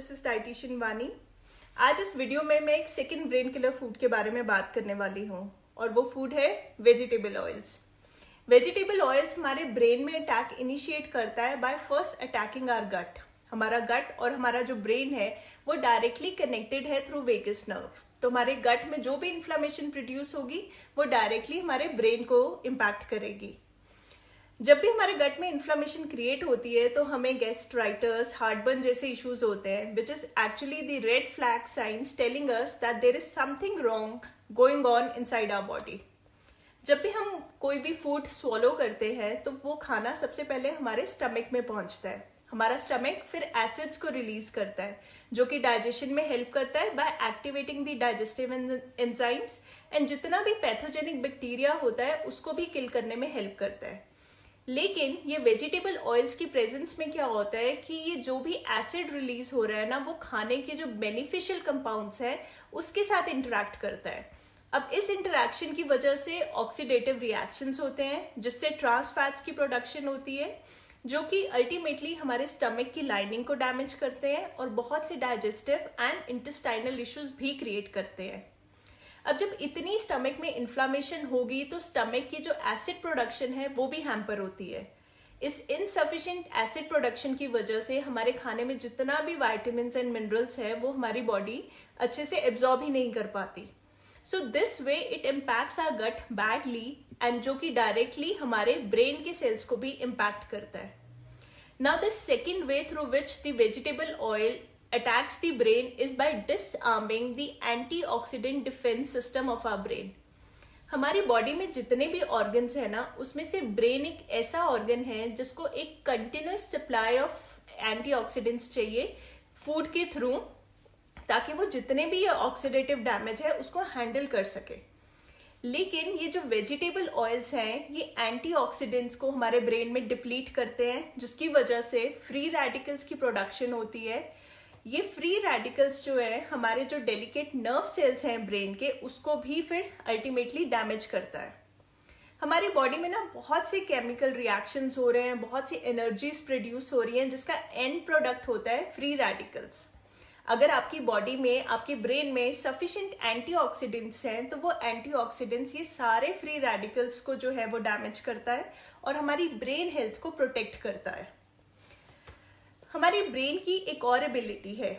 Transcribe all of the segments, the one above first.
This is dietitian वानी। आज इस वीडियो में मैं एक सेकंड ब्रेन किलर फूड के बारे में बात करने वाली हूँ और वो फूड है वेजिटेबल ऑयल्स। वेजिटेबल ऑयल्स हमारे ब्रेन में अटैक इनिशिएट करता है बाय फर्स्ट अटैकिंग आवर गट। हमारा गट और हमारा जो ब्रेन है वो डायरेक्टली कनेक्टेड है थ्रू वेगस नर्व। तो हमारे गट में जो भी इन्फ्लेमेशन प्रोड्यूस होगी वो डायरेक्टली हमारे ब्रेन को इम्पैक्ट करेगी। जब भी हमारे गट में इन्फ्लेमेशन क्रिएट होती है तो हमें गैस्ट्राइटिस, हार्टबर्न जैसे इश्यूज होते हैं, which is actually the red flag signs telling us that there is something wrong going on inside our body. जब भी हम कोई भी फूड स्वॉलो करते हैं तो वो खाना सबसे पहले हमारे स्टमक में पहुंचता है। हमारा स्टमक फिर एसिड्स को रिलीज करता है जो कि डाइजेशन में हेल्प करता है by activating the digestive enzymes and जितना भी पैथोजेनिक बैक्टीरिया होता है उसको भी किल करने में हेल्प करता है। लेकिन ये वेजिटेबल ऑयल्स की प्रेजेंस में क्या होता है कि ये जो भी एसिड रिलीज हो रहा है ना वो खाने के जो बेनिफिशियल कंपाउंड्स है उसके साथ इंटरेक्ट करता है। अब इस इंटरेक्शन की वजह से ऑक्सीडेटिव रिएक्शंस होते हैं जिससे ट्रांस फैट्स की प्रोडक्शन होती है जो कि अल्टीमेटली हमारे स्टमक की लाइनिंग को डैमेज करते हैं और बहुत से डाइजेस्टिव एंड इंटेस्टाइनल इश्यूज भी क्रिएट करते हैं। अब जब इतनी स्टमक में इन्फ्लामेशन होगी तो स्टमक की जो एसिड प्रोडक्शन है वो भी हैम्पर होती है। इस इनसफिशिएंट एसिड प्रोडक्शन की वजह से हमारे खाने में जितना भी विटामिन्स एंड मिनरल्स है वो हमारी बॉडी अच्छे से एब्जॉर्ब ही नहीं कर पाती। So this way it impacts our gut badly and जो कि डायरेक्टली हमारे ब्रेन के सेल्स को भी इम्पैक्ट करता है। Now the second way through which the vegetable oil attacks the brain is by disarming the antioxidant defense system of our brain। हमारी body में जितने भी ऑर्गन्स है ना उसमें से ब्रेन एक ऐसा ऑर्गन है जिसको एक कंटिन्यूस सप्लाई ऑफ एंटीऑक्सीडेंट्स चाहिए फूड के थ्रू ताकि वो जितने भी ये ऑक्सीडेटिव डैमेज है उसको हैंडल कर सके। लेकिन ये जो वेजिटेबल ऑयल्स हैं ये एंटीऑक्सीडेंट्स को हमारे ब्रेन में डिप्लीट करते हैं जिसकी वजह से फ्री रेडिकल्स की प्रोडक्शन होती है। ये फ्री रेडिकल्स जो है हमारे जो डेलिकेट नर्व सेल्स हैं ब्रेन के उसको भी फिर अल्टीमेटली डैमेज करता है। हमारी बॉडी में ना बहुत से केमिकल रिएक्शंस हो रहे हैं, बहुत सी एनर्जीज प्रोड्यूस हो रही हैं जिसका एंड प्रोडक्ट होता है फ्री रेडिकल्स। अगर आपकी बॉडी में, आपके ब्रेन में सफिशिएंट एंटीऑक्सीडेंट्स हैं तो वो एंटीऑक्सीडेंट्स ये सारे फ्री रेडिकल्स को जो है वो डैमेज करता है और हमारी ब्रेन हेल्थ को प्रोटेक्ट करता है। हमारी ब्रेन की एक और एबिलिटी है,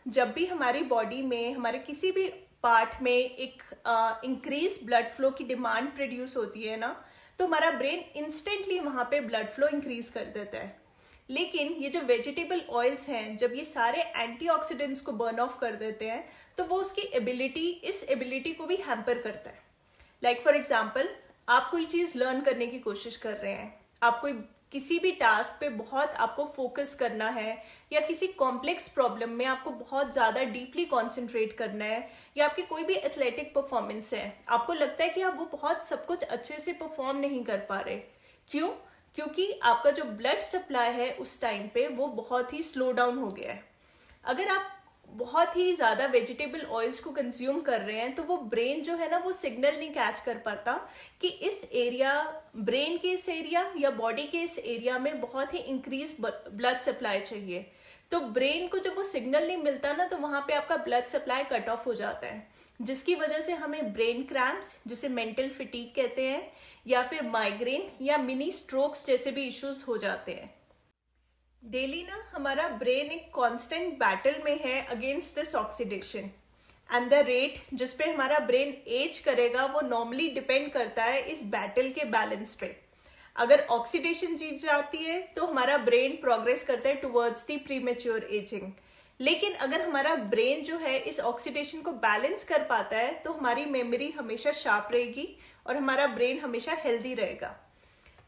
जब भी हमारी बॉडी में हमारे किसी भी पार्ट में एक इंक्रीज ब्लड फ्लो की डिमांड प्रोड्यूस होती है ना तो हमारा ब्रेन इंस्टेंटली वहां पे ब्लड फ्लो इंक्रीज कर देता है। लेकिन ये जो वेजिटेबल ऑयल्स हैं जब ये सारे एंटीऑक्सीडेंट्स को बर्न ऑफ कर देते हैं तो वो उसकी इस एबिलिटी को भी हैम्पर करता है। लाइक फॉर एग्जाम्पल, आप कोई चीज लर्न करने की कोशिश कर रहे हैं, आप कोई किसी भी टास्क पे बहुत आपको फोकस करना है या किसी कॉम्प्लेक्स प्रॉब्लम में आपको बहुत ज्यादा डीपली कॉन्सेंट्रेट करना है या आपकी कोई भी एथलेटिक परफॉर्मेंस है, आपको लगता है कि आप वो बहुत सब कुछ अच्छे से परफॉर्म नहीं कर पा रहे। क्यों? क्योंकि आपका जो ब्लड सप्लाई है उस टाइम पे वो बहुत ही स्लो डाउन हो गया है। अगर आप बहुत ही ज्यादा वेजिटेबल ऑयल्स को कंज्यूम कर रहे हैं तो वो ब्रेन जो है ना वो सिग्नल नहीं कैच कर पाता कि इस एरिया, ब्रेन के इस एरिया या बॉडी के इस एरिया में बहुत ही इंक्रीज ब्लड सप्लाई चाहिए। तो ब्रेन को जब वो सिग्नल नहीं मिलता ना तो वहां पे आपका ब्लड सप्लाई कट ऑफ हो जाता है जिसकी वजह से हमें ब्रेन क्रैम्प्स, जिसे मेंटल फिटीग कहते हैं, या फिर माइग्रेन या मिनी स्ट्रोक्स जैसे भी इश्यूज हो जाते हैं। डेली ना हमारा ब्रेन एक कांस्टेंट बैटल में है against this oxidation and the rate जिस पे हमारा ब्रेन एज करेगा वो नॉर्मली डिपेंड करता है इस बैटल के बैलेंस पे। अगर ऑक्सीडेशन जीत जाती है तो हमारा ब्रेन प्रोग्रेस करता है टुवर्ड्स द प्रीमेच्योर एजिंग। लेकिन अगर हमारा ब्रेन जो है इस ऑक्सीडेशन को बैलेंस कर पाता है तो हमारी मेमोरी हमेशा शार्प रहेगी और हमारा ब्रेन हमेशा हेल्दी रहेगा।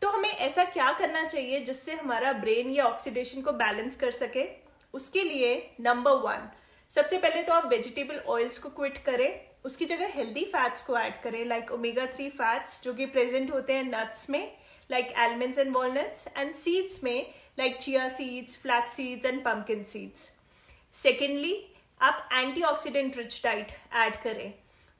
तो हमें ऐसा क्या करना चाहिए जिससे हमारा ब्रेन ये ऑक्सीडेशन को बैलेंस कर सके? उसके लिए नंबर 1, सबसे पहले तो आप वेजिटेबल ऑयल्स को क्विट करें, उसकी जगह हेल्दी फैट्स को ऐड करें लाइक ओमेगा 3 फैट्स जो कि प्रेजेंट होते हैं नट्स में like almonds and walnuts and seeds में like chia seeds, flax seeds and pumpkin seeds. Secondly, आप एंटीऑक्सीडेंट रिच डाइट ऐड करें।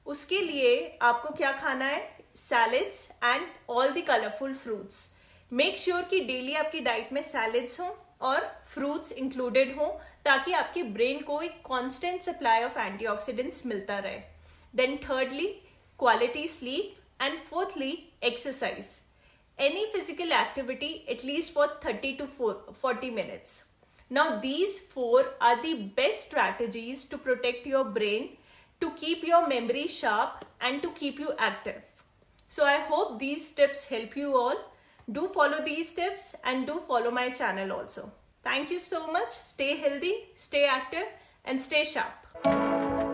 उसके लिए आपको क्या खाना है? Salads and all the colourful fruits. Make sure कि डेली आपकी डाइट में सैलेड्स हों और फ्रूट्स इंक्लूडेड हो, ताकि आपके ब्रेन को एक कांस्टेंट सप्लाई ऑफ एंटीऑक्सीडेंट्स मिलता रहे. Then thirdly, quality sleep. And fourthly, exercise. Any physical activity at least for 30 to 40 minutes. Now these four are the best strategies to protect your brain, to keep your memory sharp and to keep you active. So I hope these tips help you all. Do follow these tips and do follow my channel also. Thank you so much. Stay healthy, stay active and stay sharp.